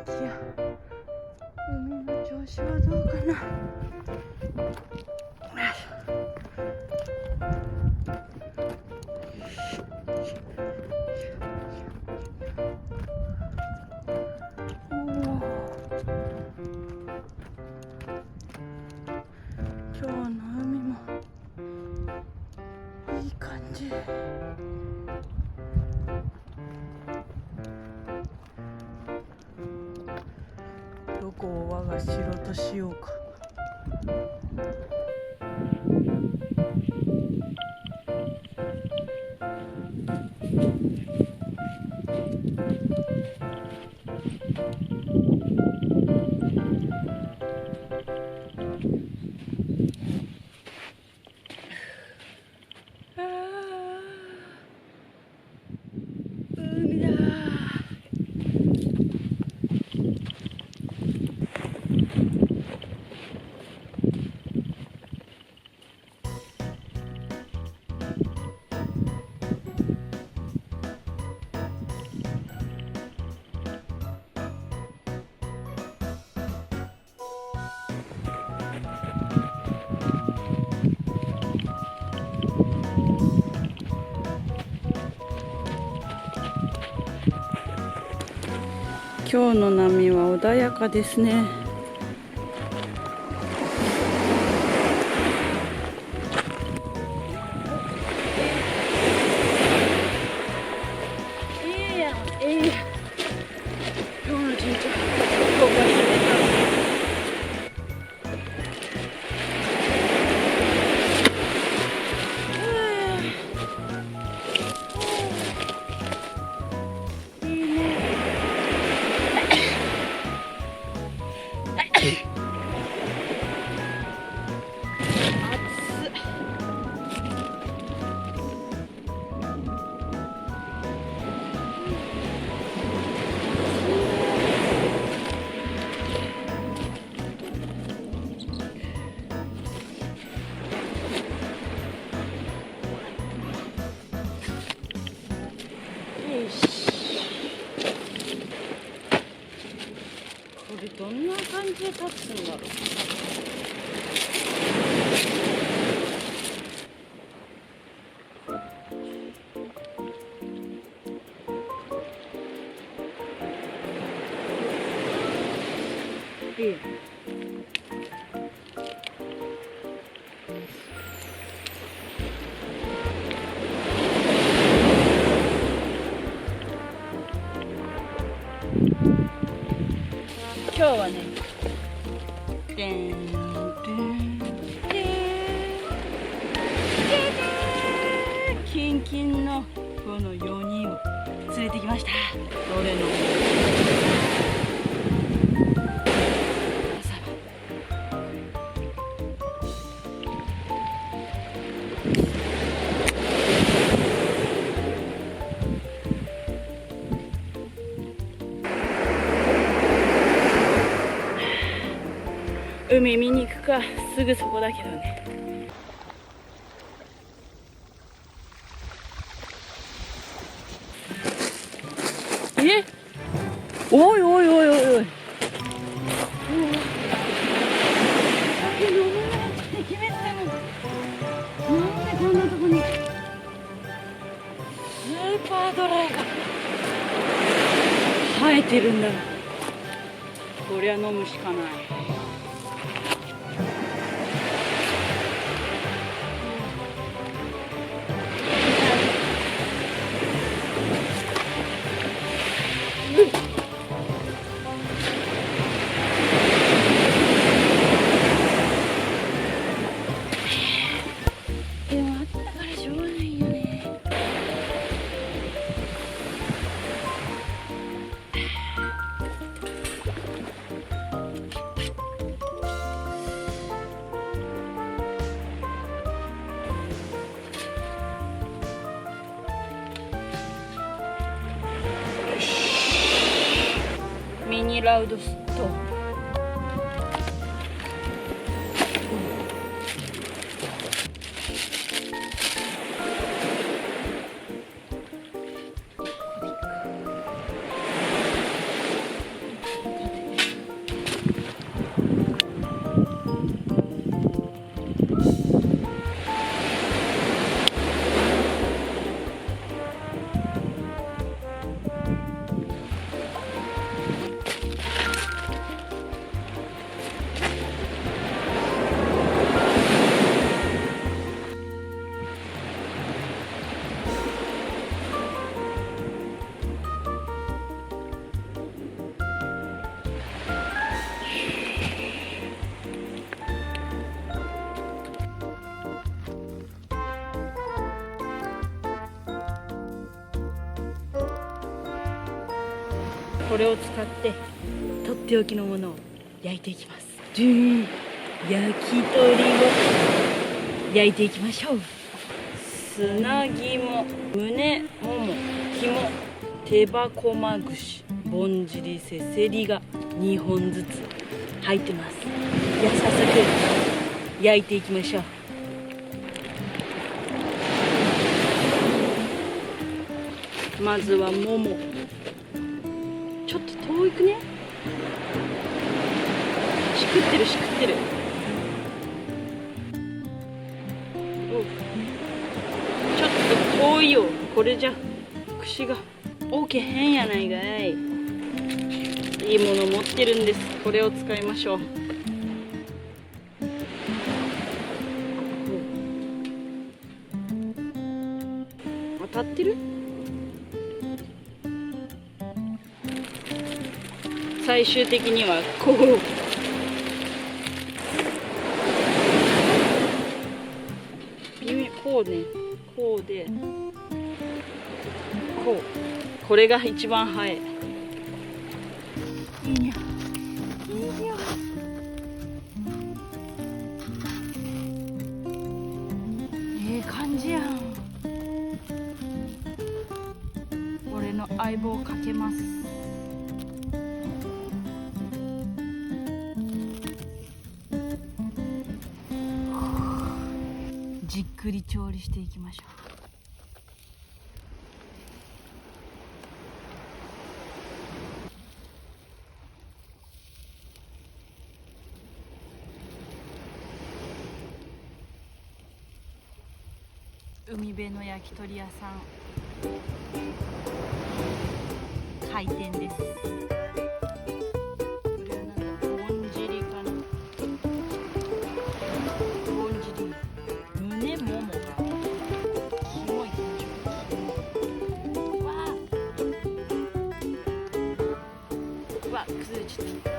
気や海の調子はどうかな。今日の海もいい感じ。どこを我が城としようか。海だ。今日の波は穏やかですね。これどんな感じで立つんだろう。いい。今日はね、キンキンのこの4人を連れてきました。どれの海見に行くか、すぐそこだけどね。え、おいおいおいおいおい。決めたの。なんでこんなとこにスーパードライが生えてるんだろう。こりゃ飲むしかない。でもあったからしょうがないよね。ミニラウドストーン。れを使ってとっておきのものを焼いていきます。ドゥン、焼き鳥を焼いていきましょう。砂肝、胸もも、肝、手羽駒串、ぼんじり、せせりが2本ずつ入ってます。じゃあ早速焼いていきましょう。まずはもも、ちょっと遠くね。しくってるしくってる。ちょっと遠いよ。これじゃ串が大けへんやないかい。いいもの持ってるんです。これを使いましょう。当たってる？最終的にはこう。こうね、こうで、こう。これが一番早い。いいにゃ。いいにゃ。感じやん。俺の相棒をかけます。じっくり調理していきましょう。海辺の焼き鳥屋さん開店です。これはなんだ、ぼんじりかな。ぼんじり、胸ももが肝いきましょう。わあ、崩れちゃった。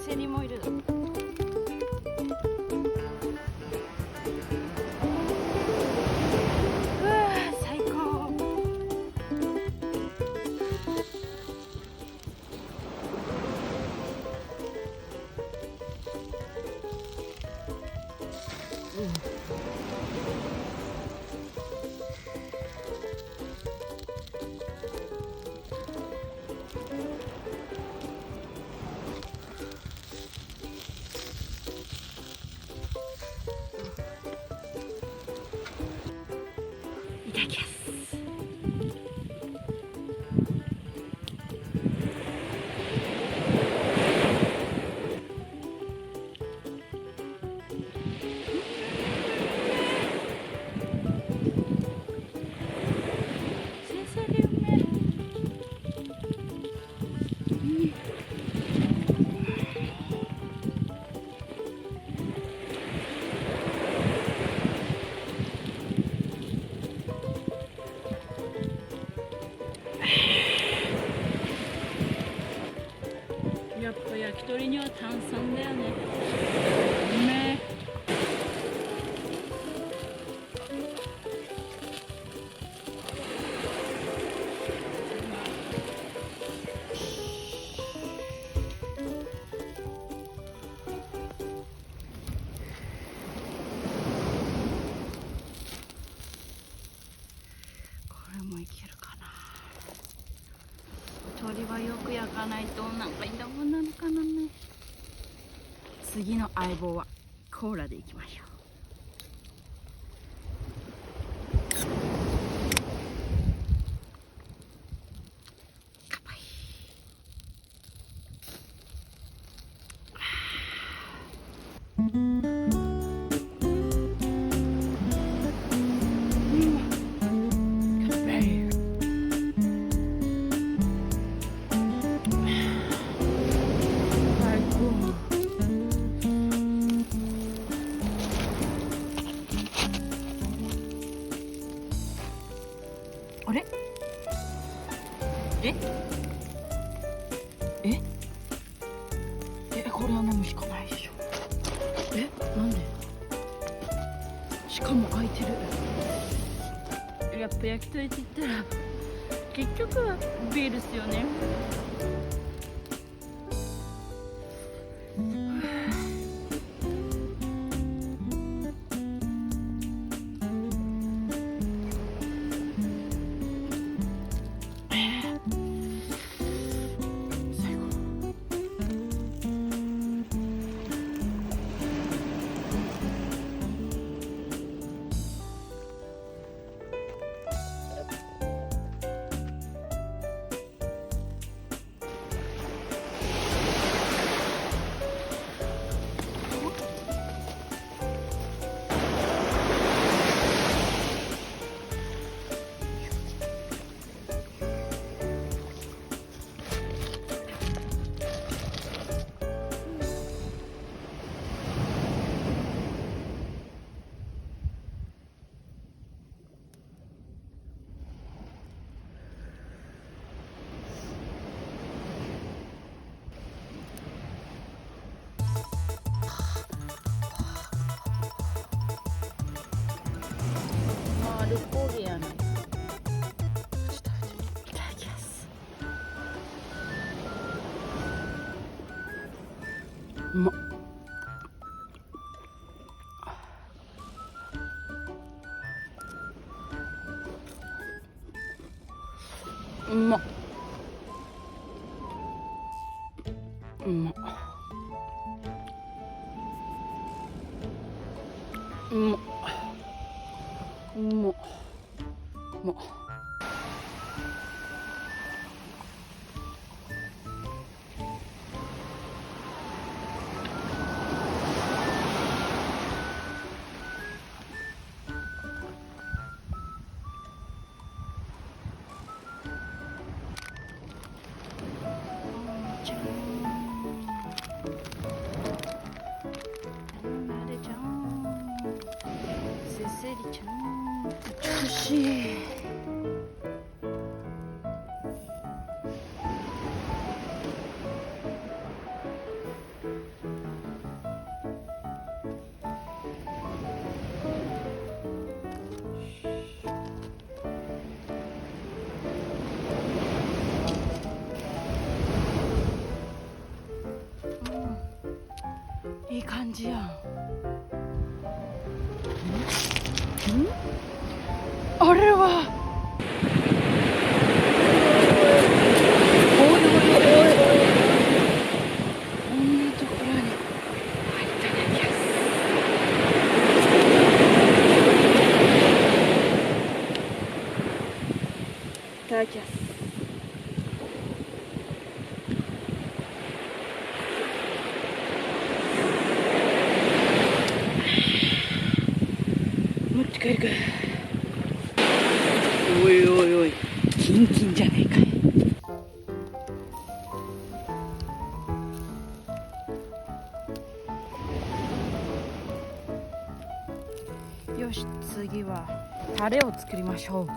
せせりもいるだろ。いただきます。やっぱ焼き鳥には炭酸だよね。うめえ。これもいけるかな。鶏はよく焼かないとなんかダメなのかなね。次の相棒はコーラでいきましょう。乾杯。あれ？これは飲むしかないでしょ。なんで？しかも開いてる。やっぱ焼き鳥って言ったら結局はビールっすよね。アルコールやない。いただきます。うまっ。うまっ。うまっ。うまっ。うまっ。うまっ。セリちゃん、美しい。いい感じやん。あれはおいおいおいおい、こんなところに入っただけです。いただきます。持って帰るか。おいおいおい、キンキンじゃねえかい。よし、次はタレを作りましょう。よ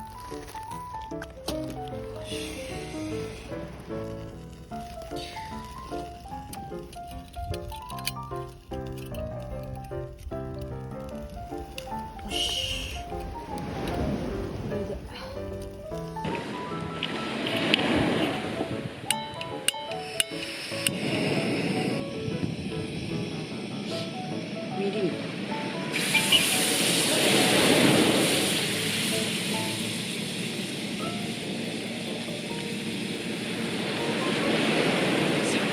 し、これでみりん、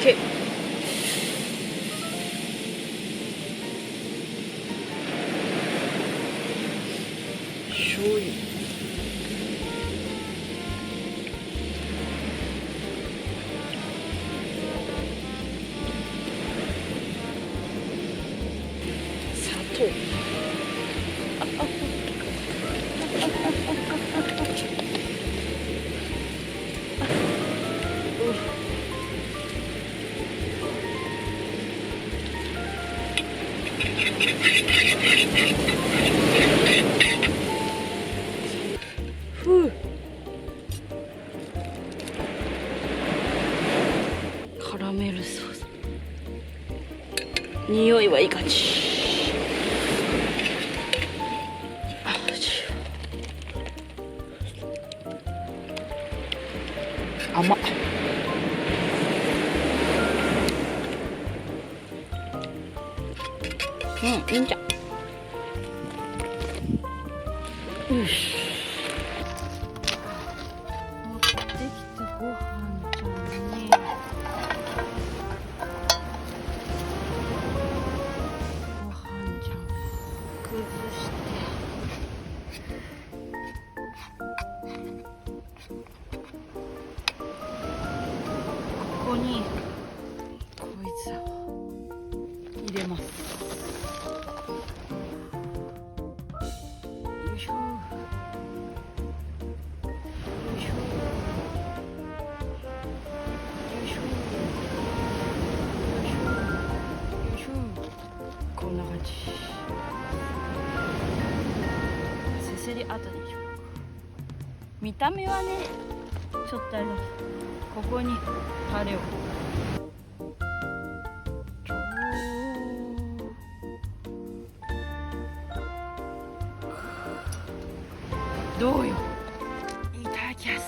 酒、醤油、砂糖、ふう、カラメルソース、匂いはいい感じ。甘っ。いいんじゃん。よし。持ってきたご飯ちゃんにご飯ちゃん崩してここにこいつを入れます。よいしょよいしょよいしょよいしょよいしょ。こんな感じ。せせり後にしよう。見た目はねちょっとここにタレをどうよ。いただきます。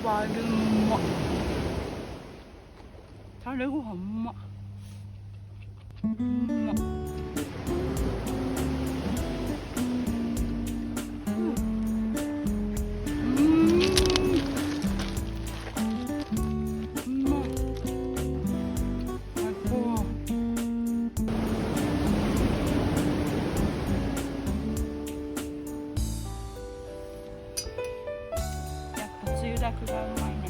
バルうま。タレご飯うま。うま。つゆだくがうまいね。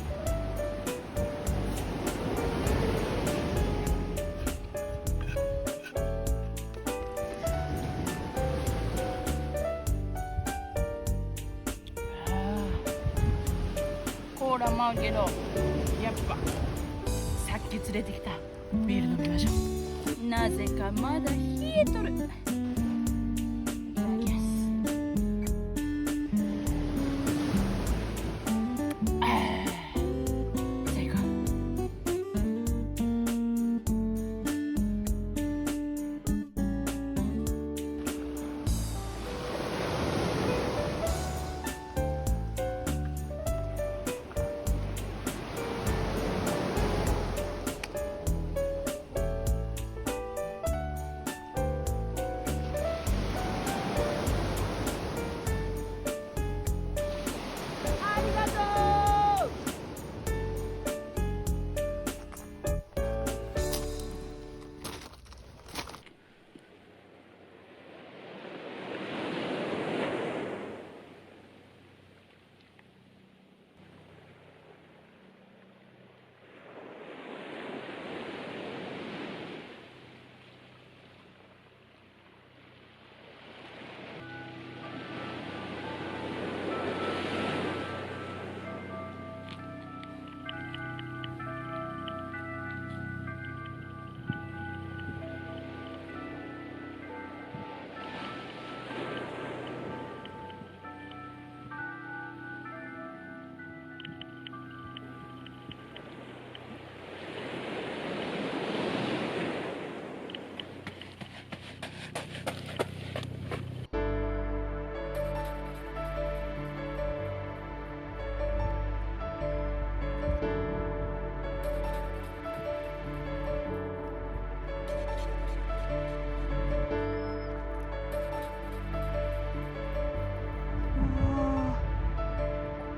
コーラも合うけどやっぱさっき連れてきたビール飲みましょう。なぜかまだ冷えとる。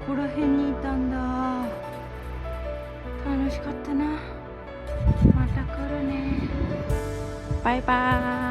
ここら辺にいたんだ。楽しかったな。また来るね。バイバーイ。